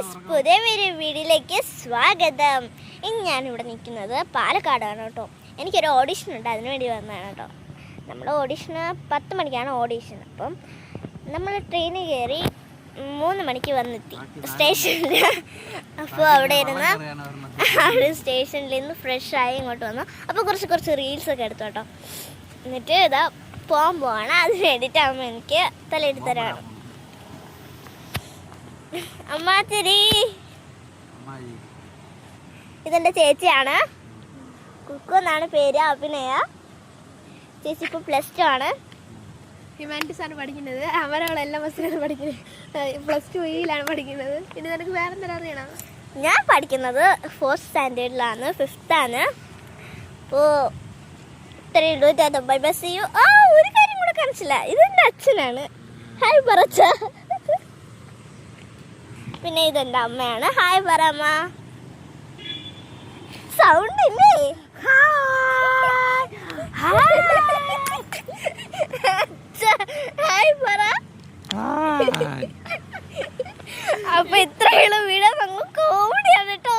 Guys, പുതിയ വീഡിയോയിലേക്ക് സ്വാഗതം. ഇനി ഞാനിവിടെ നിൽക്കുന്നത് പാലക്കാടാണ് കേട്ടോ. എനിക്കൊരു ഓഡിഷൻ ഉണ്ട്, അതിന് വേണ്ടി വന്നതാണ് കേട്ടോ. നമ്മൾ ഓഡിഷന് 10 മണിക്കാണ് ഓഡിഷൻ. അപ്പം നമ്മൾ ട്രെയിനിൽ കയറി 3 മണിക്ക് വന്നെത്തി സ്റ്റേഷനിൽ. അപ്പോൾ അവിടെ ഇരുന്ന് അവിടെ സ്റ്റേഷനിൽ നിന്ന് ഫ്രഷായി ഇങ്ങോട്ട് വന്നു. അപ്പോൾ കുറച്ച് റീൽസൊക്കെ എടുത്തു കേട്ടോ. എന്നിട്ട് ഇതാ പോവാണ്. അതിന് വേണ്ടിയിട്ട് അമ്മ എനിക്ക് തലയിട്ട് തരാണ്. അമ്മാതിരി ഇതെന്റെ ചേച്ചിയാണ്, കുക്കു എന്നാണ് പേര്, അഭിനയ ചേച്ചി. ഇപ്പോൾ +2 ആണ്, ഹ്യൂമാനിറ്റീസ് ആണ് പഠിക്കുന്നത്. അവരവളെല്ലാം ബസ്സിലാണ് പഠിക്കുന്നത്. +2 യിലാണ് പഠിക്കുന്നത്. ഇനി നിനക്ക് വേറെ എന്തെങ്കിലും അറിയണം? ഞാൻ പഠിക്കുന്നത് 4th സ്റ്റാൻഡേർഡിലാണ്, 5th ആണ്. അപ്പോൾ ഇത്രയേ ഉള്ളൂ. Bye bye, see you. ഒരു കാര്യം കൂടെ കാണിച്ചില്ല, ഇതെൻ്റെ അച്ഛനാണ്. ഹായ് പറച്ച. പിന്നെ ഇതെൻ്റെ അമ്മയാണ്. ഹായ് പറമ്മ. സൗണ്ട് ഇല്ലേ? ഹായ് പറ. അപ്പൊ ഇത്രയുള്ള വീഡിയോ നമുക്ക് കോമഡിയാണ് കേട്ടോ.